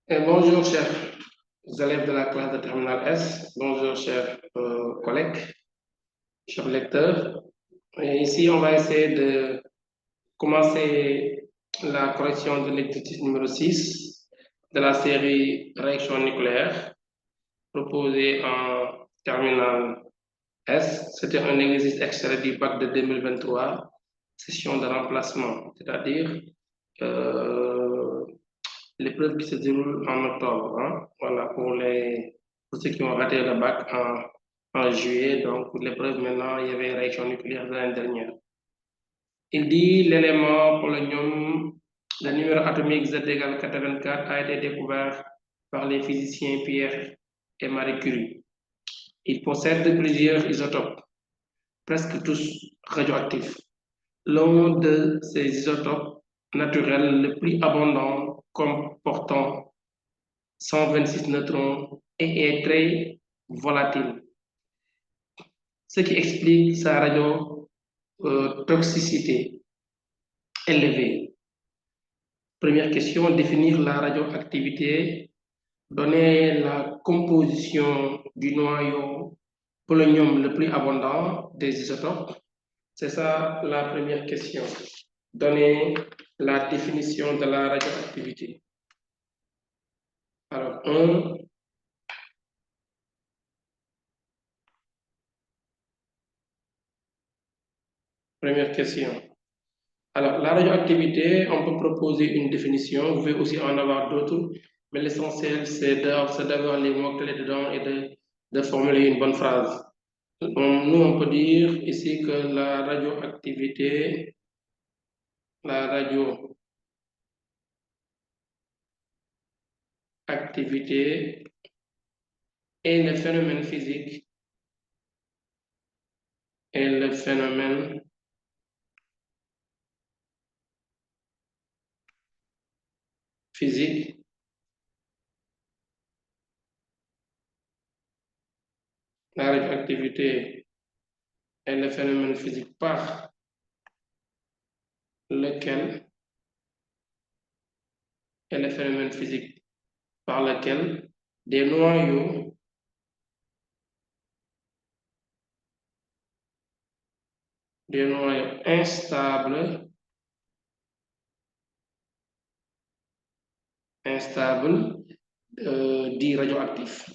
Bonjour, chers élèves de la classe de Terminal S. Bonjour, chers collègues, chers lecteurs. Et ici, on va essayer de commencer la correction de l'exercice numéro 6 de la série Réaction nucléaire proposée en Terminal S. C'était un exercice extrait du bac de 2023, session de remplacement, c'est-à-dire l'épreuve qui se déroule en octobre. Hein. Voilà, pour ceux qui ont raté le bac en juillet, donc pour l'épreuve maintenant, il y avait réaction nucléaire de l'année dernière. Il dit l'élément polonium, le numéro atomique Z égale 84 a été découvert par les physiciens Pierre et Marie Curie. Il possède plusieurs isotopes, presque tous radioactifs. L'un de ces isotopes naturels le plus abondant comportant 126 neutrons et est très volatile, ce qui explique sa radiotoxicité élevée. Première question, définir la radioactivité, donner la composition du noyau polonium le plus abondant des isotopes. C'est ça la première question. Donner la définition de la radioactivité. Alors, première question. Alors, la radioactivité, on peut proposer une définition, vous pouvez aussi en avoir d'autres, mais l'essentiel, c'est d'avoir les mots-clés dedans et de formuler une bonne phrase. Nous, on peut dire ici que la radioactivité est le phénomène physique, la radioactivité est le phénomène physique par lequel des noyaux instables dits radioactifs.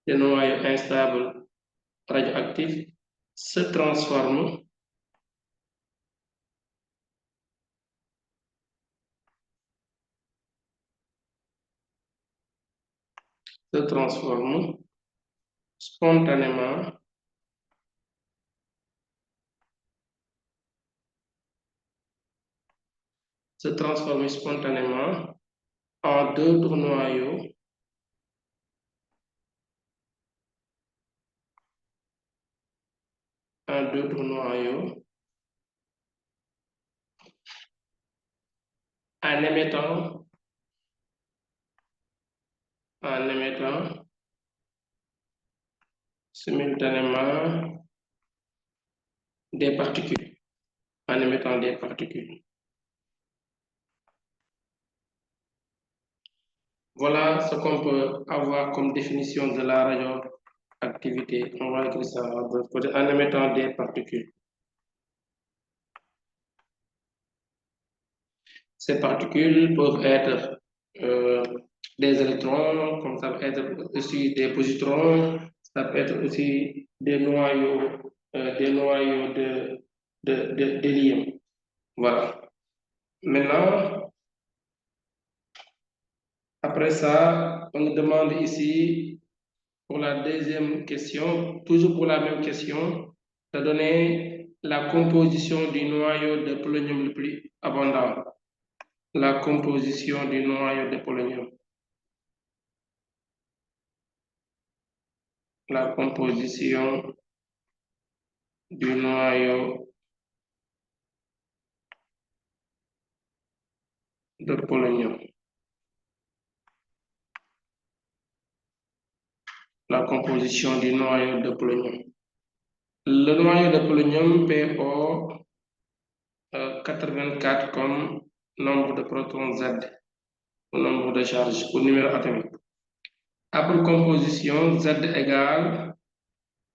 Des noyaux instables radioactifs se transforment spontanément en d'autres noyaux en émettant simultanément des particules. Voilà ce qu'on peut avoir comme définition de la radioactivité. On va écrire ça en émettant des particules. Ces particules peuvent être des électrons, comme ça peut être aussi des positrons, ça peut être aussi des noyaux d'hélium. Voilà. Maintenant, après ça, on nous demande ici, pour la deuxième question, toujours pour la même question, de donner la composition du noyau de polonium le plus abondant. La composition du noyau de polonium. La composition du noyau de polonium. La composition du noyau de polonium. Le noyau de polonium PO 84 comme nombre de protons Z, ou nombre de charges, ou numéro atomique. Après composition, Z égale,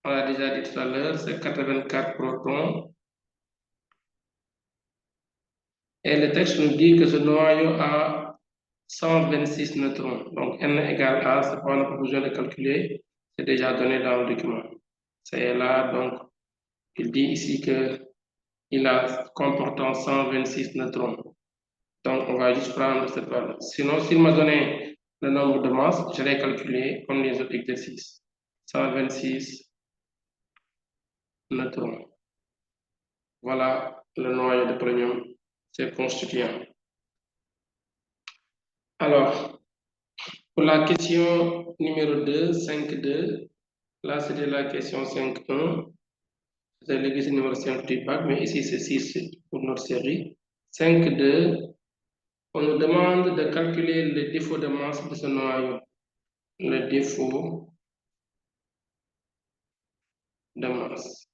on l'a déjà dit tout à l'heure, c'est 84 protons. Et le texte nous dit que ce noyau a 126 neutrons. Donc N égale A, c'est pas, on n'a pas besoin de calculer, c'est déjà donné dans le document. C'est là, donc, il dit ici qu'il a comportant 126 neutrons. Donc, on va juste prendre cette valeur. Sinon, s'il m'a donné le nombre de masses, je vais calculer comme les autres exercices. 126 neutrons. Voilà le noyau de polonium, c'est constituant. Alors, pour la question numéro 2, 5.2, là c'était la question 5.1. C'est l'exercice numéro 5 du bac, mais ici c'est 6 pour notre série. 5.2, on nous demande de calculer le défaut de masse de ce noyau. Le défaut de masse.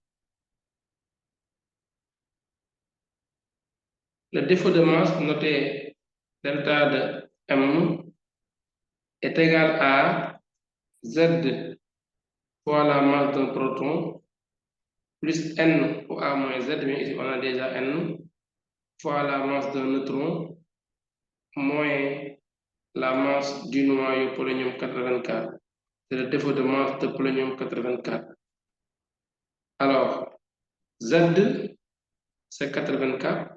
Le défaut de masse, noté delta de M, est égal à Z fois la masse d'un proton plus N ou A moins Z, mais ici on a déjà N, fois la masse d'un neutron moins la masse du noyau polonium 84. C'est le défaut de masse de polonium 84. Alors, Z, c'est 84,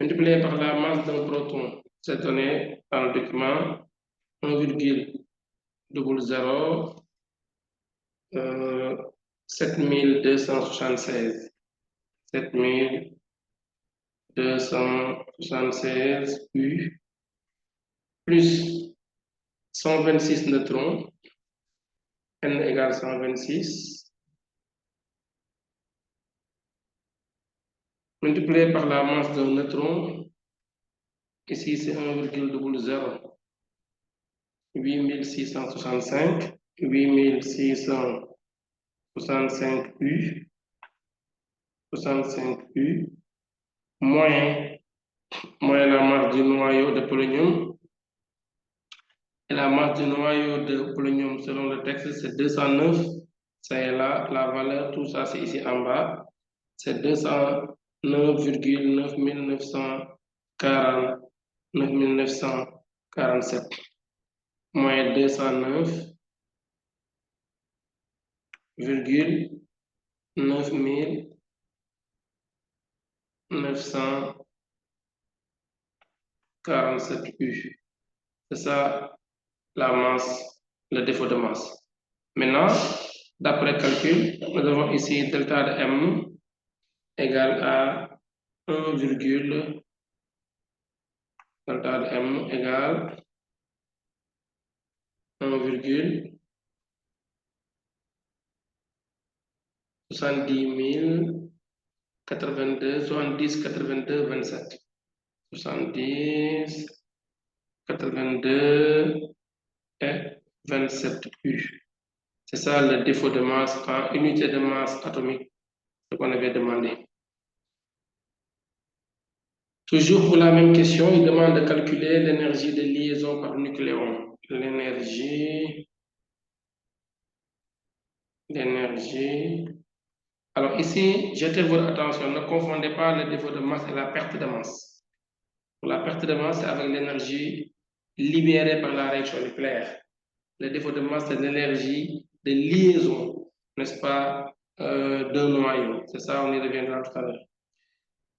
multiplié par la masse d'un proton, c'est donné dans le document 1,00 7276. 7276 U plus 126 neutrons, N égale 126, multiplié par la masse d'un neutron, ici c'est 1,00 8665, 8665 U, 65 U, moins la masse du noyau de polonium. Et la masse du noyau de polonium selon le texte, c'est 209. C'est là, la valeur, tout ça c'est ici en bas. C'est 209,947 moins 209,947 U. C'est ça la masse, le défaut de masse. Maintenant, d'après calcul, nous avons ici delta de M égale à 1, delta de M égale 1,70 082, 70 82 27. 70 82 et 27 U. C'est ça le défaut de masse en unité de masse atomique, ce qu'on avait demandé. Toujours pour la même question, il demande de calculer l'énergie de liaison par nucléon. L'énergie. Alors ici, j'attire votre attention, ne confondez pas le défaut de masse et la perte de masse. Pour la perte de masse, c'est avec l'énergie libérée par la réaction nucléaire. Le défaut de masse, c'est l'énergie de liaison, n'est-ce pas, d'un noyau. C'est ça, on y reviendra tout à l'heure.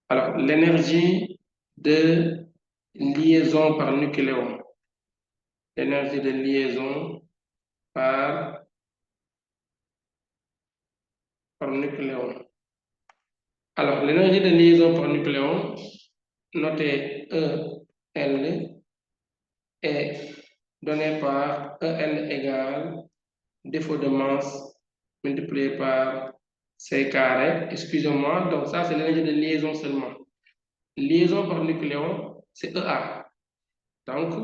Alors, l'énergie de liaison par nucléon. L'énergie de liaison par nucléon. Alors, l'énergie de liaison par nucléon, notez EL, est donnée par EL égale défaut de masse multiplié par C carré. Excusez-moi, donc ça c'est l'énergie de liaison seulement. Liaison par nucléon, c'est EA. Donc,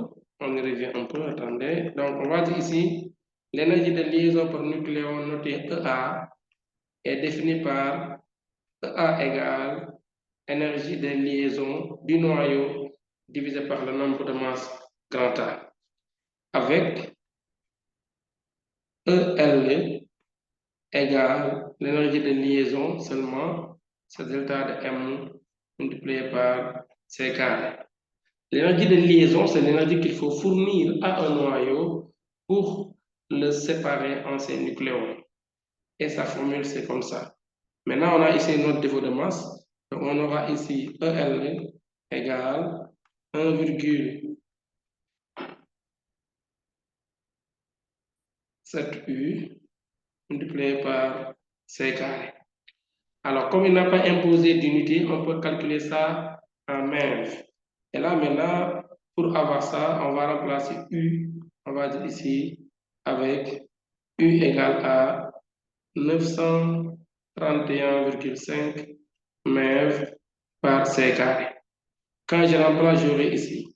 on y revient un peu, attendez. Donc, on va dire ici, l'énergie de liaison par nucléon notée EA est défini par EA égale énergie de liaison du noyau divisé par le nombre de masses grand A, avec EL égale l'énergie de liaison seulement, c'est delta de M multiplié par C carré. L'énergie de liaison, c'est l'énergie qu'il faut fournir à un noyau pour le séparer en ses nucléons. Et sa formule, c'est comme ça. Maintenant, on a ici notre défaut de masse. Donc, on aura ici EL égale 1,7U multiplié par C carré. Alors, comme il n'a pas imposé d'unité, on peut calculer ça en MeV. Et là, maintenant, pour avoir ça, on va remplacer U, on va dire ici, avec U égale à 931,5 MeV par C carré. Quand je remplace, j'aurai ici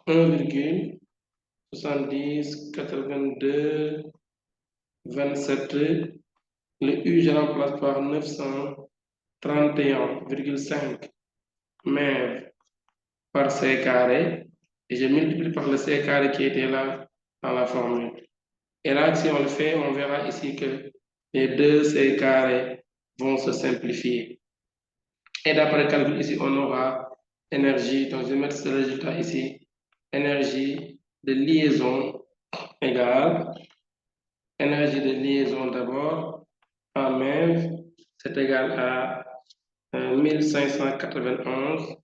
1,7082 27. Le U, je remplace par 931,5 MeV par C carré. Et je multiplie par le C carré qui était là dans la formule. Et là, si on le fait, on verra ici que les deux C carrés vont se simplifier. Et d'après le calcul ici, on aura énergie, donc je vais mettre ce résultat ici, énergie de liaison égale, énergie de liaison d'abord, en MeV, c'est égal à 1591,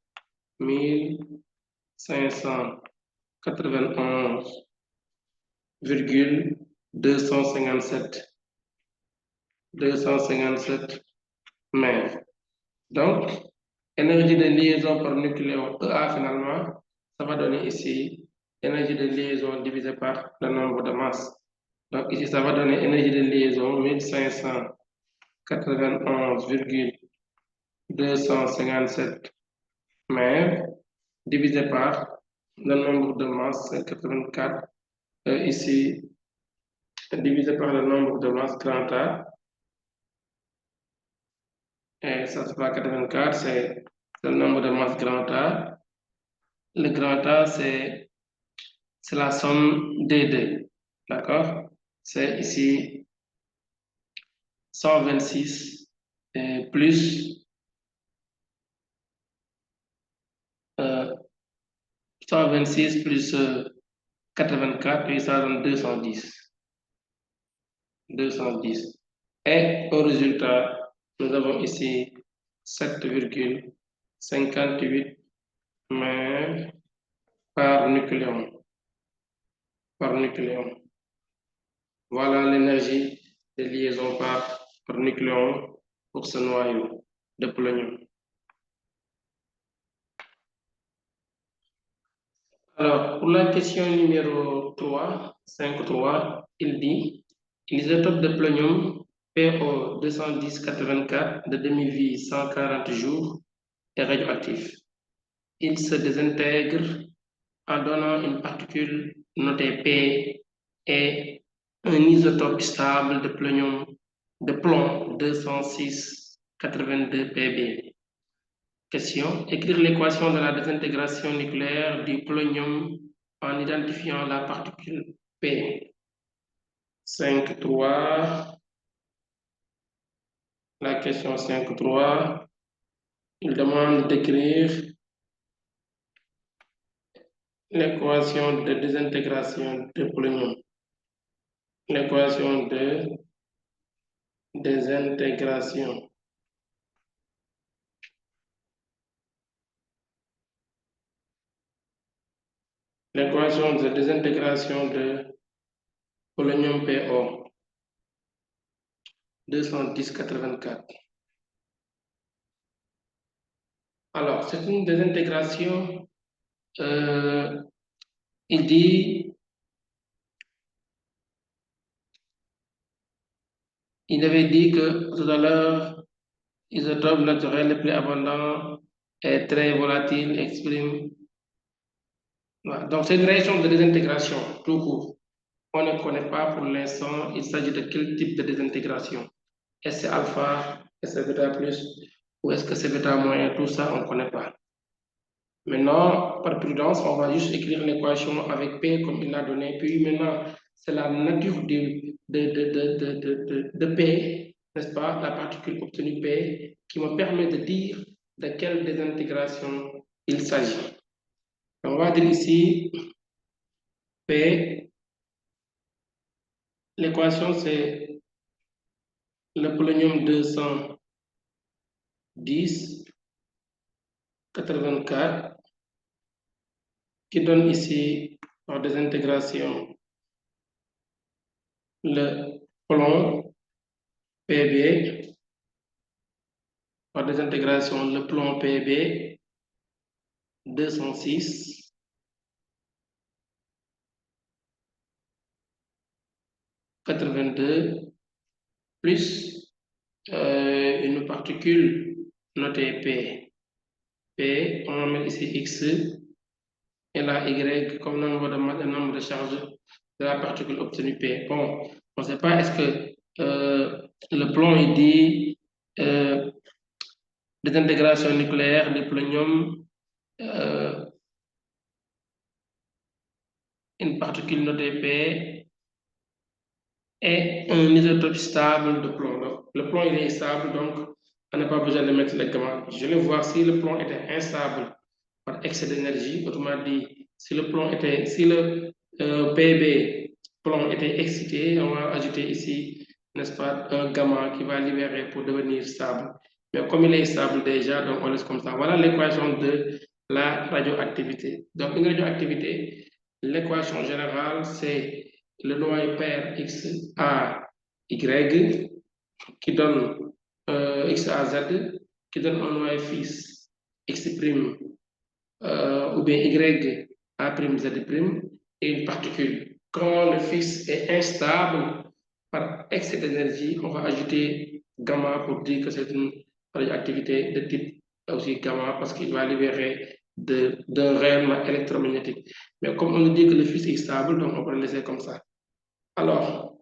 1591,257 MeV. Donc, énergie de liaison par nucléon EA finalement, ça va donner ici énergie de liaison divisé par le nombre de masses. Donc ici, ça va donner énergie de liaison 1591,257 MeV divisé par le nombre de masses, 84. Ici, divisé par le nombre de masses grand A. Et ça, c'est pas 84, c'est le nombre de masses grand A. Le grand A, c'est la somme des deux. D'accord? C'est ici 126 plus 126 plus 84, puis ça donne 210. 210. Et au résultat, nous avons ici 7,58 MeV par nucléon. Par nucléon. Voilà l'énergie de liaison par nucléon pour ce noyau de polonium. Alors, pour la question numéro 3, 5.3, il dit l'isotope de polonium PO 210-84 de demi-vie 140 jours est radioactif. Il se désintègre en donnant une particule notée P et un isotope stable de plomb 206-82 Pb. Question. Écrire l'équation de la désintégration nucléaire du polonium en identifiant la particule P. 5.3. La question 5.3. Il demande d'écrire l'équation de désintégration de polonium. L'équation de désintégration. L'équation de désintégration de polonium PO 210-84. Alors, c'est une désintégration. Il dit, il avait dit que tout à l'heure, isotope naturel le plus abondant est très volatile, exprime. Voilà. Donc, c'est une réaction de désintégration, tout court. On ne connaît pas pour l'instant, il s'agit de quel type de désintégration. est-ce que c'est alpha, est-ce que c'est bêta plus, ou est-ce que c'est bêta moins, tout ça, on ne connaît pas. Maintenant, par prudence, on va juste écrire l'équation avec P comme il l'a donné. Puis maintenant, c'est la nature de P, n'est-ce pas, la particule obtenue P, qui me permet de dire de quelle désintégration il s'agit. On va dire ici P, l'équation c'est le polonium 210, 84, qui donne ici par désintégration le plomb Pb, par désintégration le plomb Pb 206 82 plus une particule notée P. P, on met ici X et la Y comme le nombre de charges de la particule obtenue P. Bon, on ne sait pas est-ce que le plomb il dit désintégration nucléaire du plutonium, une particule notée P est un isotope stable de plomb. Donc, le plomb il est stable, donc on n'a pas besoin de mettre le gamma. Je vais voir si le plomb était instable par excès d'énergie. Autrement dit, si le PB plomb était excité, on va ajouter ici, n'est-ce pas, un gamma qui va libérer pour devenir stable. Mais comme il est stable déjà, donc on laisse comme ça. Voilà l'équation de la radioactivité. Donc une radioactivité, l'équation générale, c'est le noyau pair X à Y qui donne X à Z, qui donne un noyau fixe X' ou bien Y A' Z' et une particule. Quand le fixe est instable par excès d'énergie, on va ajouter gamma pour dire que c'est une radioactivité de type aussi gamma parce qu'il va libérer d'un rayonnement électromagnétique. Mais comme on nous dit que le fixe est stable, donc on va le laisser comme ça. Alors,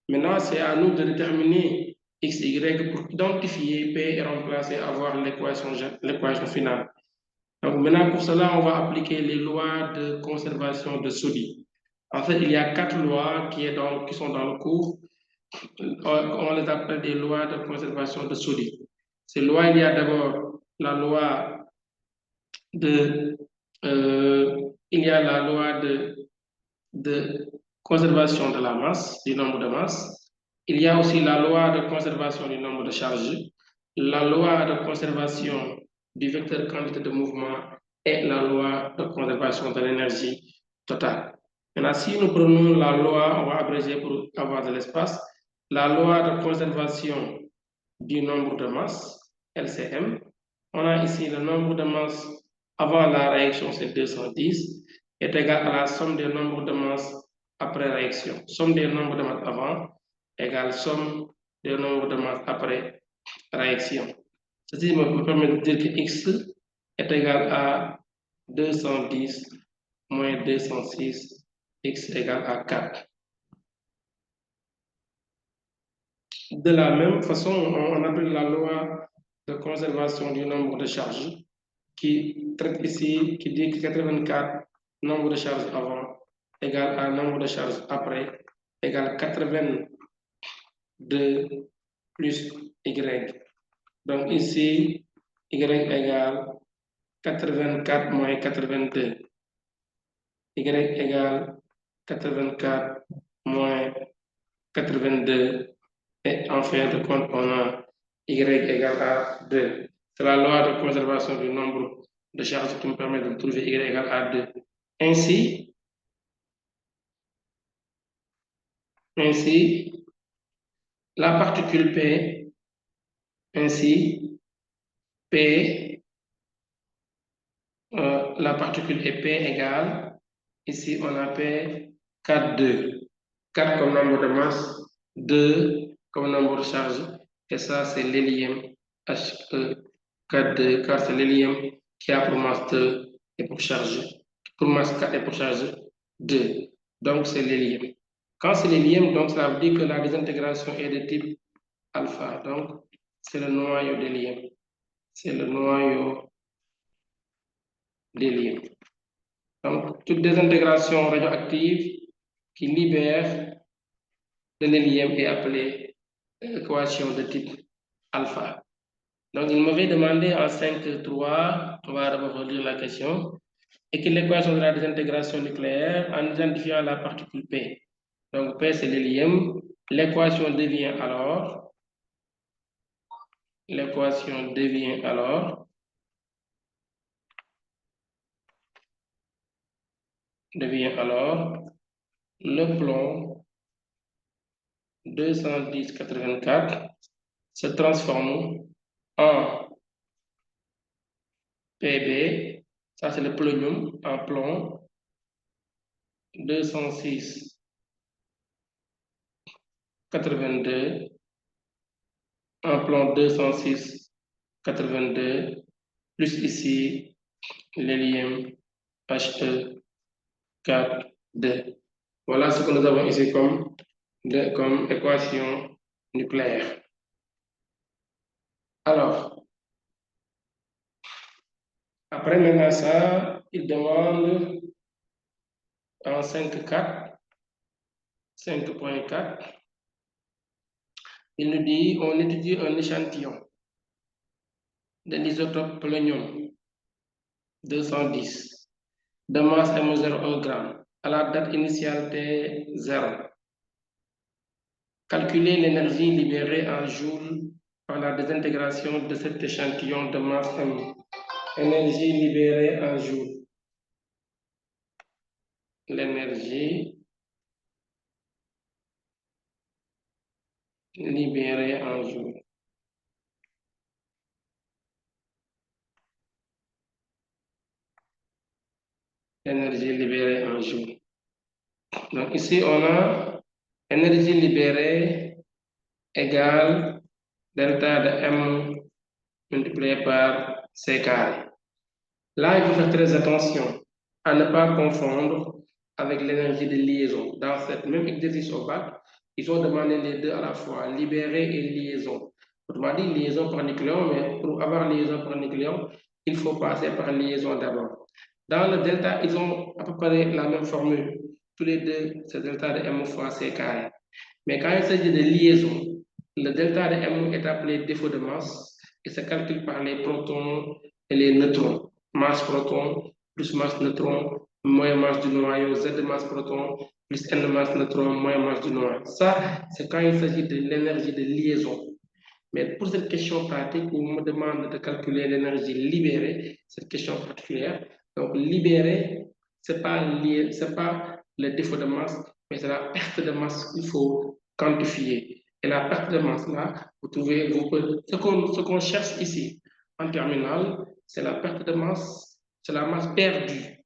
maintenant, c'est à nous de déterminer X, Y pour identifier P et remplacer, avoir l'équation finale. Donc maintenant, pour cela, on va appliquer les lois de conservation de sodium. En fait, il y a 4 lois qui sont dans le cours. On les appelle des lois de conservation de sodium. Ces lois, il y a d'abord la loi de, il y a la loi de conservation de la masse, du nombre de masses. Il y a aussi la loi de conservation du nombre de charges, la loi de conservation du vecteur quantité de mouvement et la loi de conservation de l'énergie totale. Maintenant, si nous prenons la loi, on va abréger pour avoir de l'espace, la loi de conservation du nombre de masses, LCM. On a ici le nombre de masses avant la réaction, c'est 210, est égal à la somme des nombres de masses après réaction. Somme des nombres de masses avant égale somme des nombres de masses après réaction. Ceci me permet de dire que X est égal à 210 moins 206, X égale à 4. De la même façon, on appelle la loi de conservation du nombre de charges qui traite ici, qui dit que 84 nombre de charges avant égale à nombre de charges après égale 82 plus Y. Donc ici, Y égale 84 moins 82. Y égale 84 moins 82. Et en fin de compte, on a Y égale à 2. C'est la loi de conservation du nombre de charges qui me permet de trouver Y égale à 2. Ainsi, la particule P, ainsi, P, la particule est P égale, ici on a P 4, 2. 4 comme nombre de masse, 2 comme nombre de charges, et ça c'est l'hélium He 4, 2, car c'est l'hélium qui a pour masse 2 et pour charge, pour masse 4 et pour charge 2. Donc c'est l'hélium. Quand c'est l'hélium, donc ça veut dire que la désintégration est de type alpha. Donc, c'est le noyau d'hélium. C'est le noyau d'hélium. Donc, toute désintégration radioactive qui libère de l'hélium est appelée équation de type alpha. Donc, il m'avait demandé en 5.3, on va relire la question, écrire l'équation de la désintégration nucléaire en identifiant la particule P. Donc, P, c'est l'hélium. L'équation devient alors le plomb 210-84 se transforme en Pb, ça c'est le polonium, en plomb 206-82, en plomb 206-82, plus ici l'hélium He4-2. Voilà ce que nous avons ici comme équation nucléaire. Alors, après maintenant ça, il demande en 5.4, il nous dit on étudie un échantillon de l'isotope polonium 210 de masse M0,1 g à la date initiale T0. Calculer l'énergie libérée en joules par la désintégration de cet échantillon de masse M. Énergie libérée en joules. L'énergie libérée en joules. Énergie libérée en joules. Donc ici, on a énergie libérée égale delta de M multiplié par C carré. Là, il faut faire très attention à ne pas confondre avec l'énergie de liaison. Dans cette même exercice au bac, ils ont demandé les deux à la fois, libéré et liaison. Autrement dit, liaison par nucléon, mais pour avoir liaison par nucléon, il faut passer par liaison d'abord. Dans le delta, ils ont à peu près la même formule. Tous les deux, c'est delta de M fois C carré. Mais quand il s'agit de liaison, le delta de M est appelé défaut de masse et se calcule par les protons et les neutrons. Masse proton plus masse neutron moins masse du noyau, Z masse proton plus N masse neutron moins masse du noyau. Ça, c'est quand il s'agit de l'énergie de liaison. Mais pour cette question pratique, où on me demande de calculer l'énergie libérée, cette question particulière, donc libérée, c'est pas le défaut de masse, mais c'est la perte de masse qu'il faut quantifier. Et la perte de masse, là, ce qu'on cherche ici en terminale, c'est la perte de masse, c'est la masse perdue,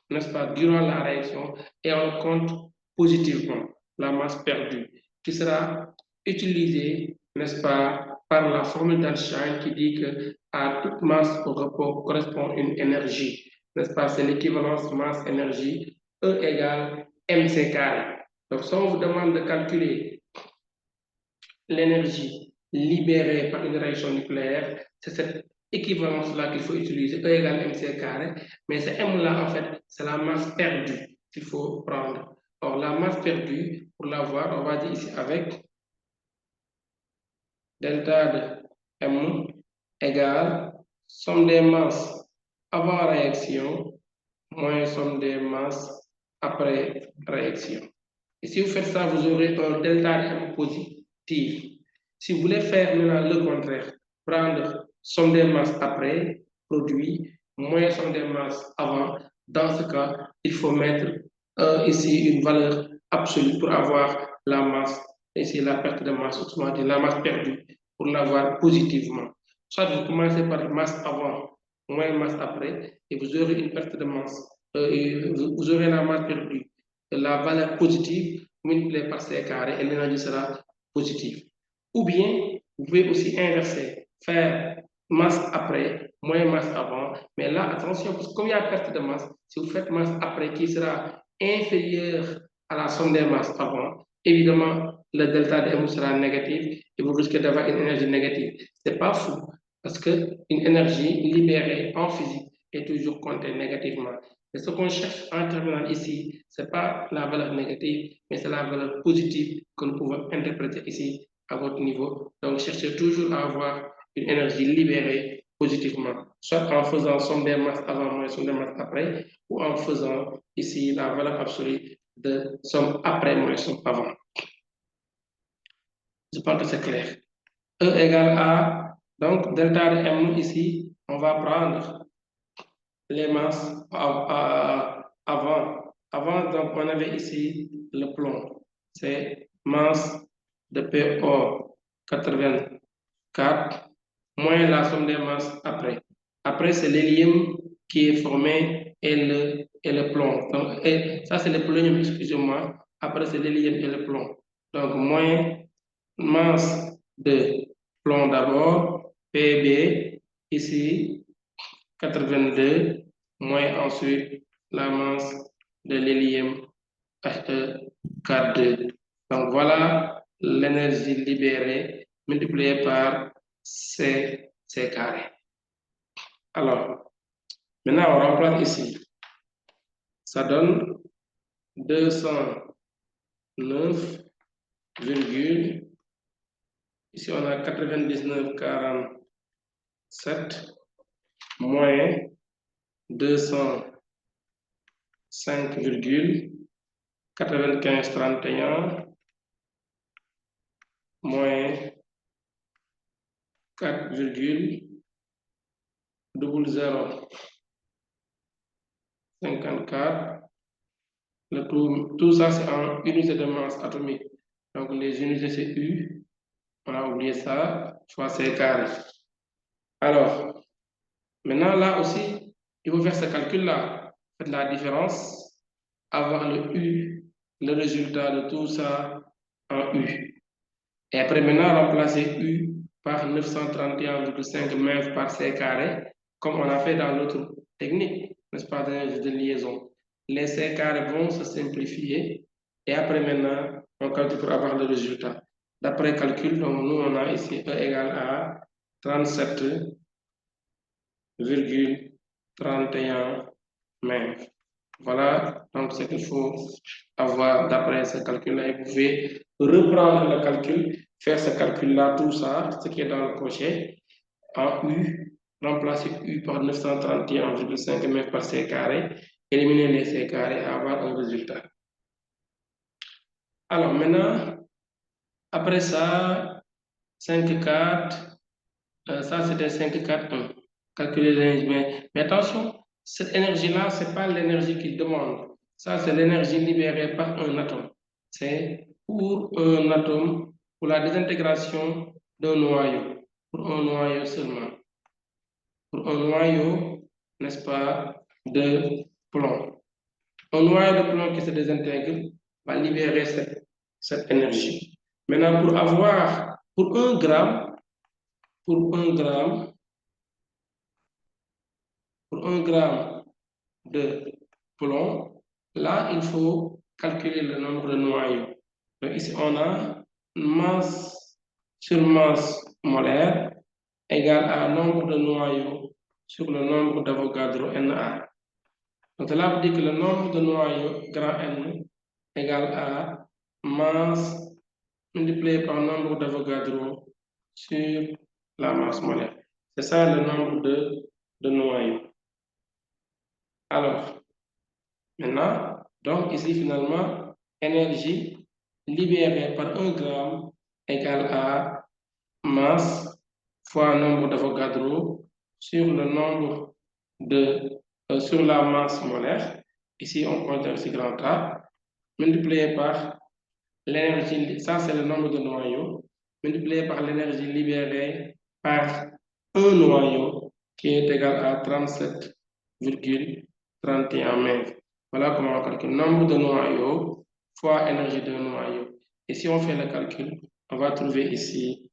n'est-ce pas, durant la réaction, et on compte positivement la masse perdue, qui sera utilisée, n'est-ce pas, par la formule d'Einstein qui dit que à toute masse au repos correspond une énergie, n'est-ce pas, c'est l'équivalence masse-énergie, E égale mc carré. Donc, si on vous demande de calculer l'énergie libérée par une réaction nucléaire, c'est cette équivalence-là qu'il faut utiliser, E égale mc carré, mais ce M-là, en fait, c'est la masse perdue qu'il faut prendre. Or, la masse perdue, pour l'avoir, on va dire ici avec delta de M égale somme des masses avant réaction moins somme des masses après réaction. Et si vous faites ça, vous aurez un delta de M positif. Si vous voulez faire maintenant le contraire, prendre somme des masses après, produit, moins somme des masses avant, dans ce cas, il faut mettre ici une valeur absolue pour avoir la masse, ici la perte de masse, autrement dit la masse perdue, pour l'avoir positivement. Soit vous commencez par masse avant, moins masse après, et vous aurez une perte de masse, vous aurez la masse perdue, la valeur positive multipliée par C carré, et l'énergie sera positive. Ou bien, vous pouvez aussi inverser, faire masse après, moins masse avant. Mais là, attention, parce que comme il y a perte de masse, si vous faites masse après qui sera inférieure à la somme des masses avant, évidemment, le delta de M sera négatif et vous risquez d'avoir une énergie négative. C'est pas fou, parce que une énergie libérée en physique est toujours comptée négativement. Et ce qu'on cherche en terminale ici, c'est pas la valeur négative, mais c'est la valeur positive que nous pouvons interpréter ici à votre niveau. Donc, cherchez toujours à avoir une énergie libérée positivement, soit en faisant somme des masses avant moins somme des masses après, ou en faisant ici la valeur absolue de somme après moins somme avant. Je pense que c'est clair. E égale à, donc delta de M ici, on va prendre les masses avant. Avant, donc on avait ici le plomb. C'est masse de PO 84 moins la somme des masses après. Après, c'est l'hélium qui est formé et le plomb. Donc, et ça, c'est le polonium, excusez-moi. Après, c'est l'hélium et le plomb. Donc, moins masse de plomb d'abord, PB, ici, 82, moins ensuite la masse de l'hélium, He42. Donc, voilà l'énergie libérée multipliée par C carré. Alors, maintenant, on remplace ici. Ça donne 209, ici on a 99,47 moins 205,9531 moins 4,0054. Tout ça, c'est en unité de masse atomique. Donc, les unités, c'est U. On a oublié ça, fois C carré. Alors, maintenant, là aussi, il faut faire ce calcul-là. Faites la différence, avoir le U, le résultat de tout ça en U. Et après, maintenant, remplacer U par 931,5 MeV par C carré, comme on a fait dans l'autre technique, n'est-ce pas, de liaison. Les C carrés vont se simplifier et après, maintenant, on calcule pour avoir le résultat. D'après calcul, donc, nous, on a ici E égale à 37,31 MeV. Voilà donc ce qu'il faut avoir d'après ce calcul-là. Vous pouvez reprendre le calcul, faire ce calcul-là, tout ça, ce qui est dans le crochet, en U, remplacer U par 931,5 mètres par C carré, éliminer les C carrés et avoir un résultat. Alors maintenant, après ça, 5,4, ça c'était 5,4,1. Calculer l'énergie. Mais attention, cette énergie-là, ce n'est pas l'énergie qu'il demande. Ça, c'est l'énergie libérée par un atome. C'est pour un atome, pour la désintégration d'un noyau, pour un noyau seulement. Pour un noyau, n'est-ce pas, de plomb. Un noyau de plomb qui se désintègre va libérer cette énergie. Maintenant, pour un gramme de plomb, là, il faut calculer le nombre de noyaux. Donc ici, on a masse sur masse molaire égale à nombre de noyaux sur le nombre d'Avogadro Na. Donc cela veut dire que le nombre de noyaux, grand N, égale à masse multiplié par nombre d'Avogadro sur la masse molaire. C'est ça le nombre de noyaux. Alors, maintenant, donc ici finalement, énergie libérée par 1 gramme égale à masse fois nombre d'Avogadro sur le nombre sur la masse molaire. Ici, on compte aussi grand A, multiplié par l'énergie, ça c'est le nombre de noyaux, multiplié par l'énergie libérée par un noyau qui est égal à 37,31 mètres. Voilà comment on calcule le nombre de noyaux fois énergie d'un noyau. Et si on fait le calcul, on va trouver ici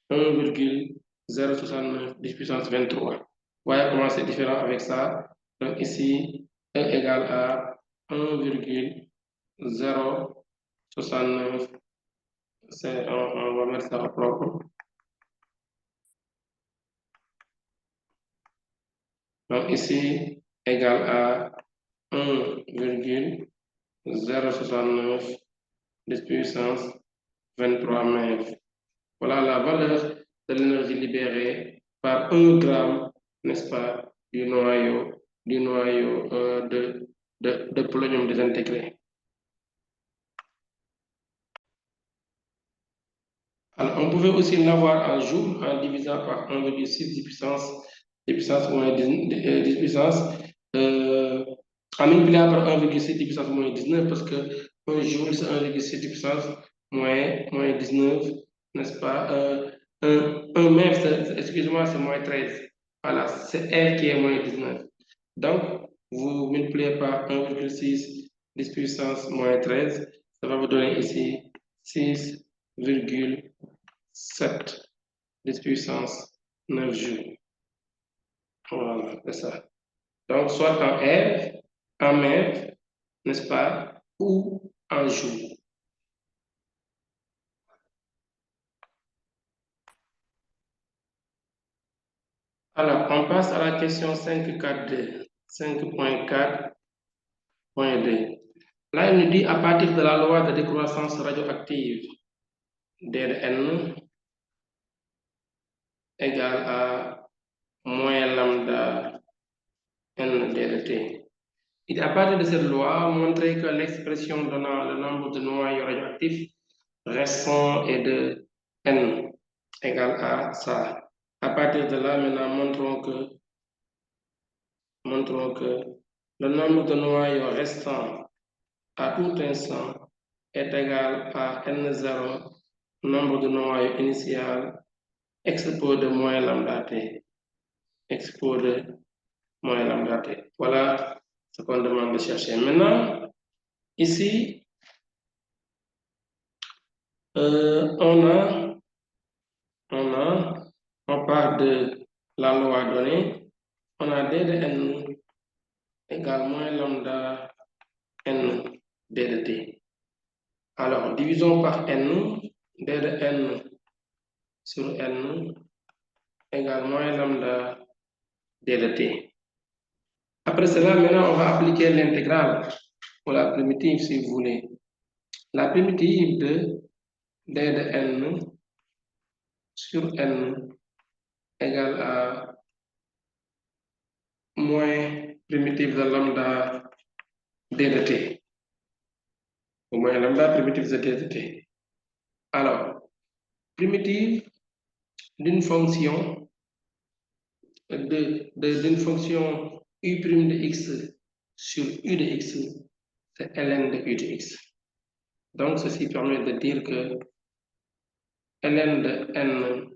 1,069 10 puissance 23. Voyez comment c'est différent avec ça. Donc ici, E égale à 1,069 69, on va mettre ça au propre. Donc ici, égal à 1,069 10 puissance 23 MeV. Voilà la valeur de l'énergie libérée par 1 gramme, n'est-ce pas, du noyau de polonium désintégré. Alors, on pouvait aussi l'avoir en joule en divisant par 1,6 10 puissance moins 10 puissance, en multipliant par 1,6 10 puissance moins 19, parce que 1 joule, c'est 1,6 10 puissance moins 19, n'est-ce pas? 1 mètre, excusez-moi, c'est moins 13. Voilà, c'est R qui est moins 19. Donc, vous multipliez par 1,6 10 puissance moins 13, ça va vous donner ici 6,7 10 puissance 9 joules. Voilà, c'est ça. Donc, soit en R, en mètre, n'est-ce pas, ou en joule. Alors, on passe à la question 5.4D. 5.4.2. Là, il nous dit à partir de la loi de décroissance radioactive, D de N égale à moins lambda N D de T. Et à partir de cette loi, montrer que l'expression donnant le nombre de noyaux radioactifs restants est de N égale à ça. À partir de là, maintenant, montrons que le nombre de noyaux restants à tout instant est égal à N0, nombre de noyaux initial, expo de moins lambda T. Expo de moins lambda T. Voilà ce qu'on demande de chercher. Maintenant, ici, on part de la loi donnée, on a d de n égale moins lambda n d de t. Alors, divisons par n, d de n sur n égale moins lambda d de t. Après cela, maintenant, on va appliquer l'intégrale pour la primitive, si vous voulez. La primitive de d de n sur n égale à moins primitive de lambda d de t. Au moins lambda primitive de d de t. Alors, primitive d'une fonction d'une fonction u' de x sur u de x, c'est ln de u de x. Donc, ceci permet de dire que ln de n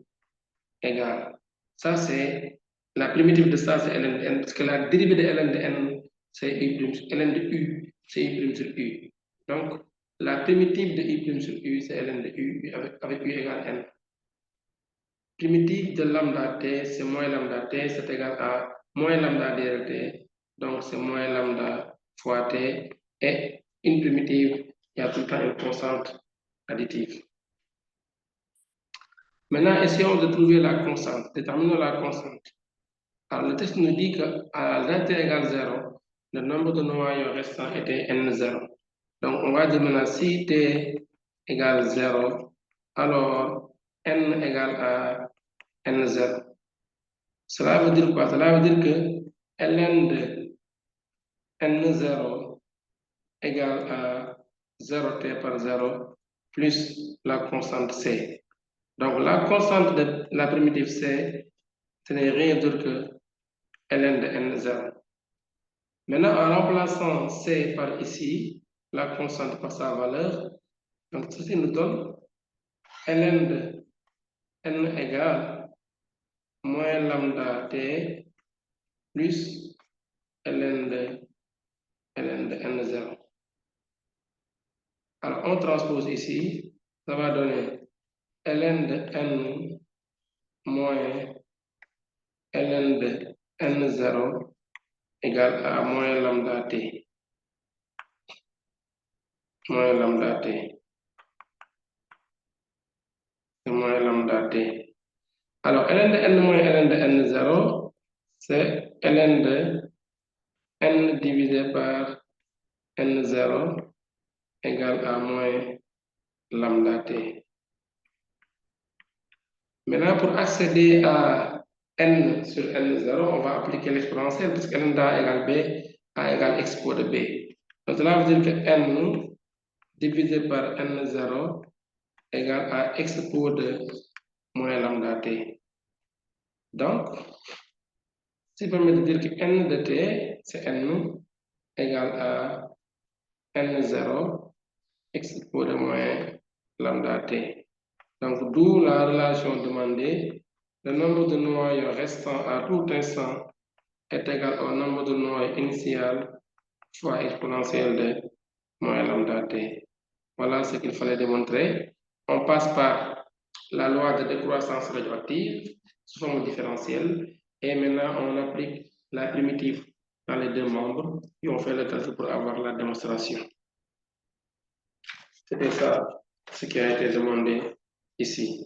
égale, ça c'est la primitive de ça, c'est ln de n, parce que la dérivée de ln de n, c'est u', ln de u, c'est u' sur u. Donc, la primitive de u' sur u, c'est ln de u avec u égale n. Primitive de lambda t, c'est moins lambda t, c'est égal à moins lambda drt, donc c'est moins lambda fois t, et une primitive, il y a tout le temps une constante additive. Maintenant, essayons de trouver la constante, déterminons la constante. Alors, le texte nous dit qu'à t égale 0, le nombre de noyaux restants était n0. Donc, on va dire maintenant si t égale 0, alors n égale à n0. Cela veut dire quoi? Cela veut dire que ln de n0 égale à 0t par 0 plus la constante c. Donc la constante de la primitive c, ce n'est rien d'autre que ln de n0. Maintenant, en remplaçant c par ici, la constante par sa valeur, donc ceci nous donne ln de n égale moins lambda t plus ln de n0. Alors, on transpose ici, ça va donner ln de n moins ln de n0 égale à moins lambda t. Moins lambda t. T. Alors, ln de n moins ln de n0, c'est ln de n divisé par n0 égale à moins lambda t. Maintenant, pour accéder à n sur n0, on va appliquer l'exponentielle puisque n d'A égale B, A égale expo de B. Donc, cela veut dire que n divisé par n0 égale à expo de moins lambda t. Donc, ça permet de dire que n de t, c'est n égale à n0 expo de moins lambda t. Donc, d'où la relation demandée. Le nombre de noyaux restant à tout instant est égal au nombre de noyaux initial fois exponentielle de moins lambda t. Voilà ce qu'il fallait démontrer. On passe par la loi de décroissance radioactive sous forme différentielle et maintenant on applique la primitive dans les deux membres et on fait le calcul pour avoir la démonstration. C'était ça ce qui a été demandé ici.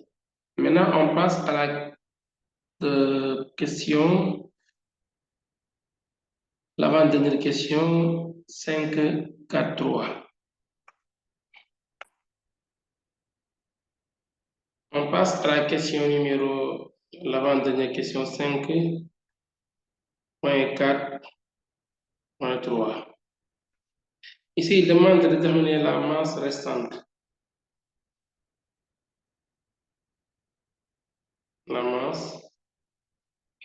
Maintenant, on passe à la question, l'avant-dernière question 5.4.3. On passe à la question numéro, l'avant-dernière question 5.4.3. Ici, il demande de déterminer la masse restante. La masse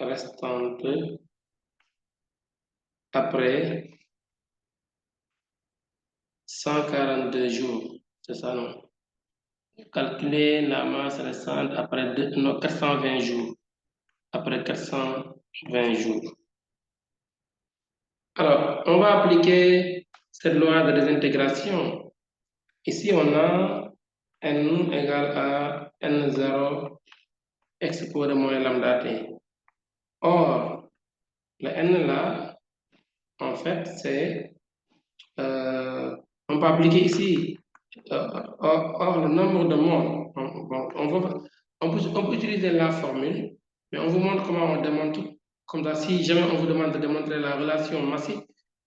restante après 142 jours. C'est ça, non? Calculer la masse restante après 420 jours. Après 420 jours. Alors, on va appliquer cette loi de désintégration. Ici, on a n égale à n0 expo de moins lambda t. Or, le n là, en fait, c'est... on peut appliquer ici. Or, le nombre de moles, on peut utiliser la formule, mais on vous montre comment on démontre. Comme ça, si jamais on vous demande de démontrer la relation massive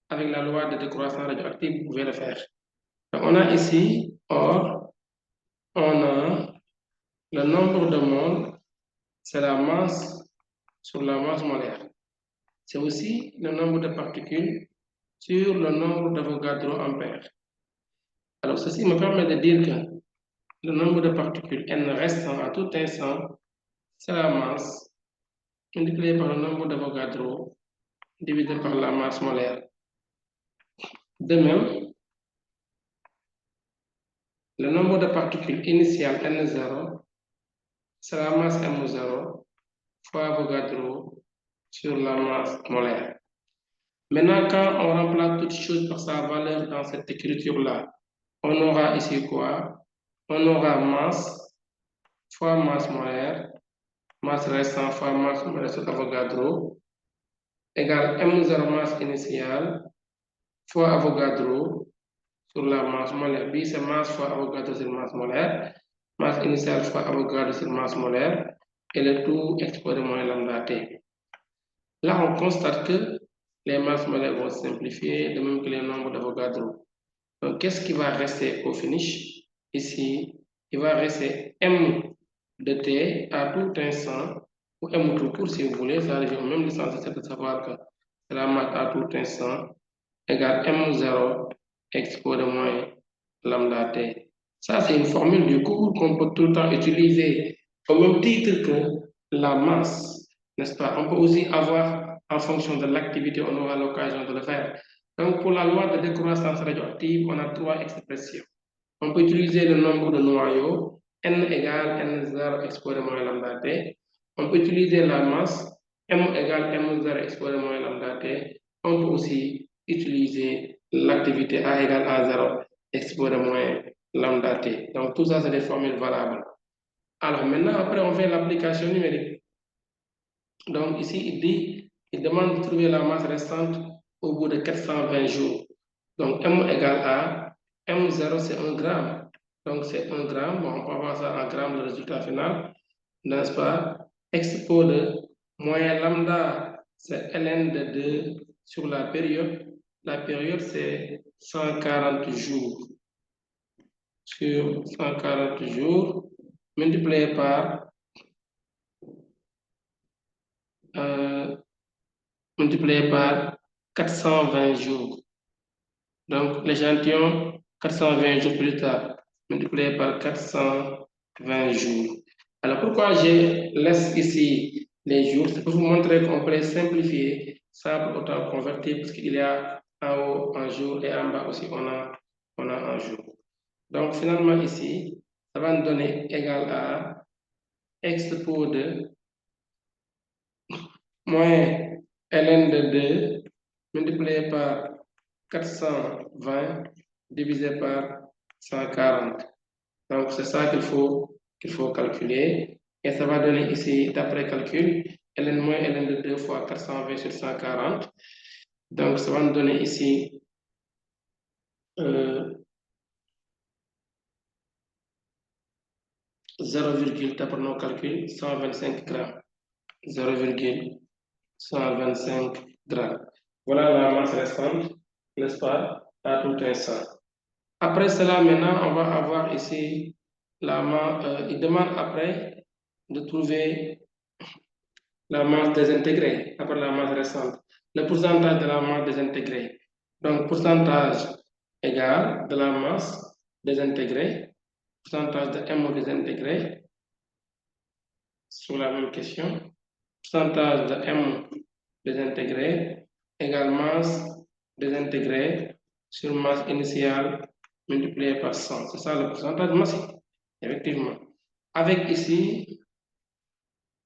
avec la loi de décroissance radioactive, vous pouvez le faire. Donc, on a ici, or, on a le nombre de moles, c'est la masse sur la masse molaire. C'est aussi le nombre de particules sur le nombre d'Avogadro ampères. Alors, ceci me permet de dire que le nombre de particules n restant à tout instant, c'est la masse multipliée par le nombre d'Avogadro divisé par la masse molaire. De même, le nombre de particules initiales n0, c'est la masse m0 fois Avogadro sur la masse molaire. Maintenant, quand on remplace toute chose par sa valeur dans cette écriture-là, on aura ici quoi? On aura masse fois masse molaire, masse restant fois masse molaire sur Avogadro, égale m0 masse initiale fois Avogadro sur la masse molaire. Puis c'est masse fois Avogadro sur masse molaire, masse initiale fois Avogadro sur masse molaire, et le tout exposé moins lambda t. Là, on constate que les masses molaires vont se simplifier, de même que les nombres d'Avogadro. Donc, qu'est-ce qui va rester au finish? Ici, il va rester m de t à tout instant, ou m tout court si vous voulez, ça revient au même distance, c'est de savoir que c'est la masse à tout instant égale m0 exposé moins lambda t. Ça, c'est une formule du cours qu'on peut tout le temps utiliser au même titre que la masse, n'est-ce pas? On peut aussi avoir, en fonction de l'activité, on aura l'occasion de le faire. Donc, pour la loi de décroissance radioactive, on a trois expressions. On peut utiliser le nombre de noyaux, n égale n0 exposé moins lambda t. On peut utiliser la masse, m égale m0 exposé moins lambda t. On peut aussi utiliser l'activité A égale A0 exposé moins lambda t. Donc, tout ça, c'est des formules valables. Alors, maintenant, après, on fait l'application numérique. Donc, ici, il demande de trouver la masse restante au bout de 420 jours. Donc, M égale à M0, c'est 1 gramme. Donc, c'est 1 gramme. Bon, on peut avoir ça en grammes, le résultat final. n'est-ce pas? Expo de moyen lambda, c'est ln de 2 sur la période. La période, c'est 140 jours. Sur 140 jours, multiplié par multiplié par 420 jours. Donc, l'échantillon, 420 jours plus tard, multiplié par 420 jours. Alors, pourquoi je laisse ici les jours? C'est pour vous montrer qu'on peut simplifier ça pour autant convertir, parce qu'il y a en haut un jour et en bas aussi on a un jour. Donc, finalement, ici, ça va nous donner égal à x pour 2 moins ln de 2 multiplié par 420 divisé par 140. Donc, c'est ça qu'il faut calculer. Et ça va donner ici, d'après calcul, ln moins ln de 2 fois 420 sur 140. Donc, ça va nous donner ici 0, d'après nos calculs, 125 grammes. 0,125 grammes. Voilà la masse restante, n'est-ce pas, à tout instant. Après cela, maintenant, on va avoir ici la masse. Il demande après de trouver la masse désintégrée, après la masse restante. Le pourcentage de la masse désintégrée. Donc, pourcentage égal de la masse désintégrée, pourcentage de M désintégré, sur la même question. Pourcentage de M désintégré égale masse désintégrée sur masse initiale multiplié par 100. C'est ça le pourcentage massif, effectivement. Avec ici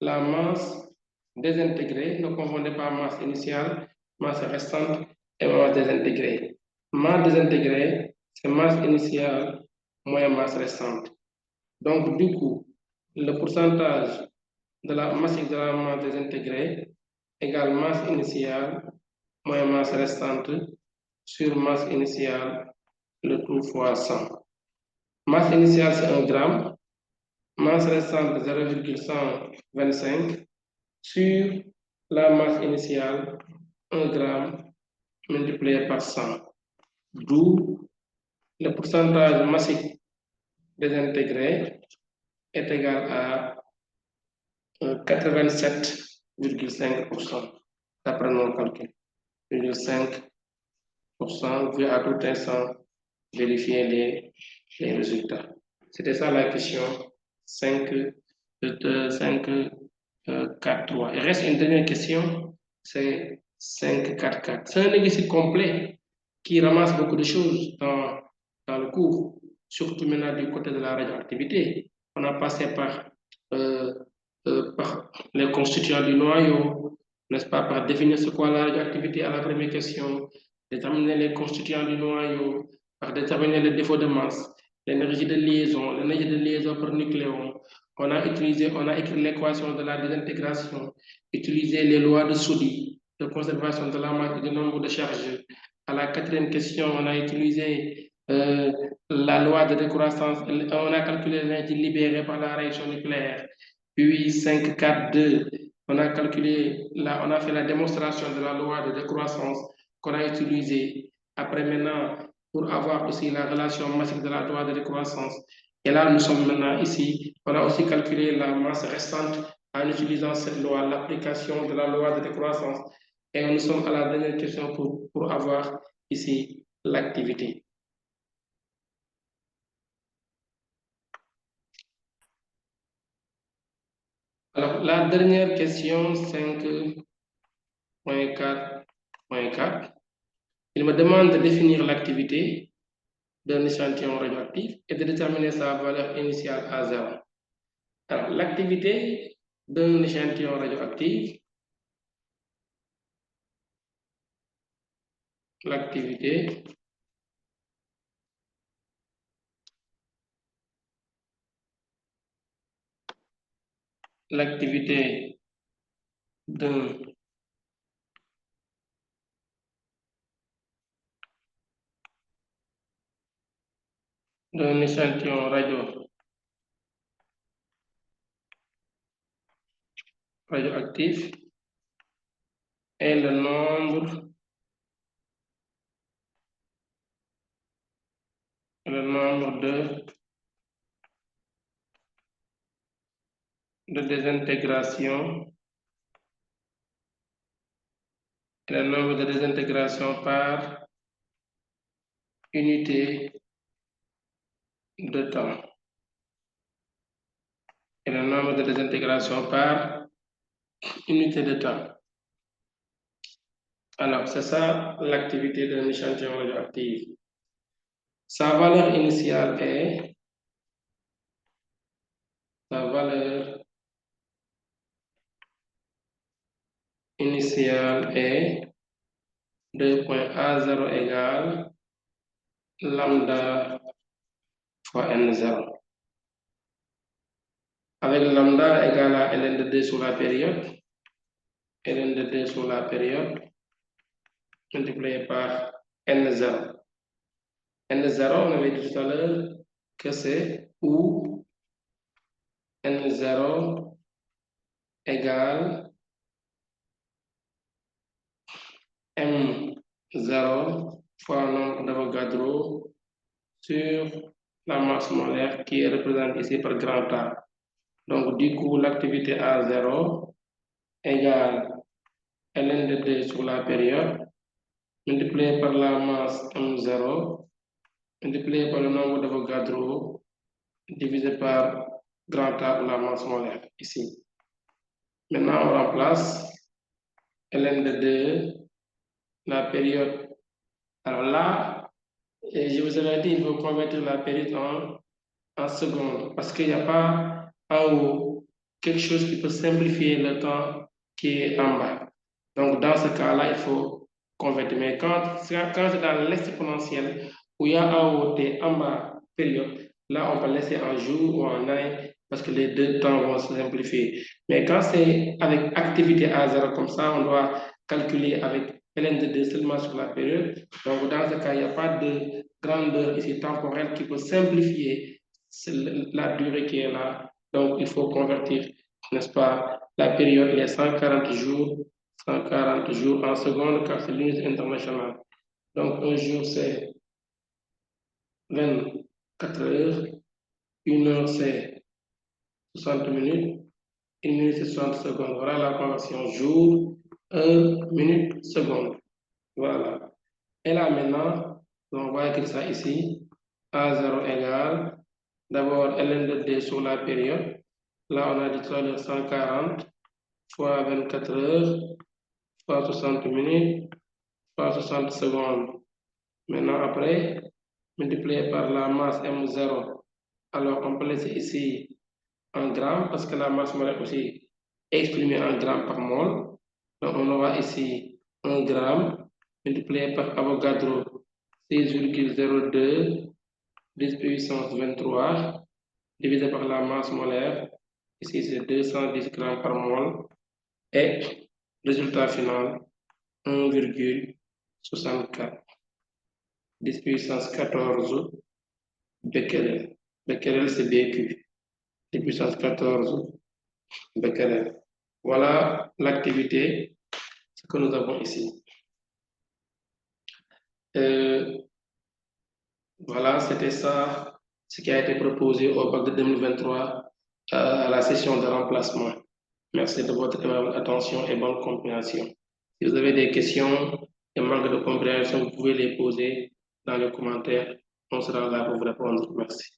la masse désintégrée, ne confondez pas masse initiale, masse restante et masse désintégrée. Masse désintégrée, c'est masse initiale moins masse restante. Donc, du coup, le pourcentage de la masse de la masse désintégrée égale masse initiale moins masse restante sur masse initiale, le tout fois 100. Masse initiale, c'est 1 gramme. Masse restante, 0,125 sur la masse initiale, 1 gramme multiplié par 100. D'où le pourcentage massif désintégré est égal à 87,5%, d'après nos calculs. 5%, puis à tout instant vérifier les résultats. C'était ça la question 5, 4, 3. Il reste une dernière question, c'est 5, 4, 4. C'est un exercice complet qui ramasse beaucoup de choses dans le cours, surtout maintenant du côté de la radioactivité. On a passé par les constituants du noyau, n'est-ce pas, par définir ce qu'est la radioactivité à la première question, déterminer les constituants du noyau, par déterminer les défauts de masse, l'énergie de liaison par nucléon. On a écrit l'équation de la désintégration, utilisé les lois de Soudy, de conservation de la masse et du nombre de charges. À la quatrième question, on a utilisé la loi de décroissance, on a calculé l'énergie libérée par la réaction nucléaire. Puis 5, 4, 2, on a calculé, on a fait la démonstration de la loi de décroissance qu'on a utilisée. Après maintenant, pour avoir aussi la relation massive de la loi de décroissance. Et là, nous sommes maintenant ici. On a aussi calculé la masse restante en utilisant cette loi, l'application de la loi de décroissance. Et nous sommes à la dernière question pour avoir ici l'activité. Alors, la dernière question, 5.4.4. Il me demande de définir l'activité d'un échantillon radioactif et de déterminer sa valeur initiale à 0. Alors, l'activité d'un échantillon radioactif, l'activité d'un échantillon radioactif et le nombre de désintégration et le nombre de désintégration par unité de temps. Et le nombre de désintégration par unité de temps. Alors, c'est ça l'activité d'un échantillon radioactif. Sa valeur initiale est 2.A0 égale lambda fois N0. Avec lambda égale à ln de 2 sur la période, ln de 2 sur la période, multiplié par N0. N0, on avait dit tout à l'heure que c'est où N0 égale M0 fois le nombre d'Avogadro sur la masse molaire qui est représentée ici par grand A. Donc, du coup, l'activité A0 égale ln de 2 sur la période multiplié par la masse M0 multiplié par le nombre d'Avogadro divisé par grand A ou la masse molaire ici. Maintenant, on remplace ln de 2, la période. Alors là, je vous avais dit, il faut convertir la période en secondes parce qu'il n'y a pas en haut quelque chose qui peut simplifier le temps qui est en bas. Donc, dans ce cas-là, il faut convertir. Mais quand c'est dans l'exponentielle où il y a en haut et en bas période, là, on peut laisser en jour ou en année parce que les deux temps vont se simplifier. Mais quand c'est avec activité à zéro comme ça, on doit calculer avec ln de 2 seulement sur la période. Donc, dans ce cas, il n'y a pas de grandeur ici temporelle qui peut simplifier la durée qui est là. Donc, il faut convertir, n'est-ce pas? La période, les 140 jours en secondes, car c'est l'unité internationale. Donc, un jour, c'est 24 heures. Une heure, c'est 60 minutes. Une minute, c'est 60 secondes. Voilà la conversion jour, heure, minute, seconde. Voilà. Et là, maintenant, on va écrire ça ici. A0 égale, d'abord, ln de 2 sur la période. Là, on a dit tout à l'heure 140 fois 24 heures fois 60 minutes fois 60 secondes. Maintenant, après, multiplié par la masse M0. Alors, on peut laisser ici en grammes parce que la masse molaire aussi est exprimée en grammes par mol. Donc, on aura ici 1 gramme multiplié par Avogadro 6,02 10 puissance 23 divisé par la masse molaire. Ici, c'est 210 grammes par mol. Et résultat final, 1,64. 10 puissance 14 becquerel. Becquerel, c'est BQ. 10 puissance 14 becquerel. Voilà l'activité que nous avons ici. Voilà, c'était ça, ce qui a été proposé au bac de 2023 à la session de remplacement. Merci de votre attention et bonne compréhension. Si vous avez des questions, des manques de compréhension, vous pouvez les poser dans les commentaires. On sera là pour vous répondre. Merci.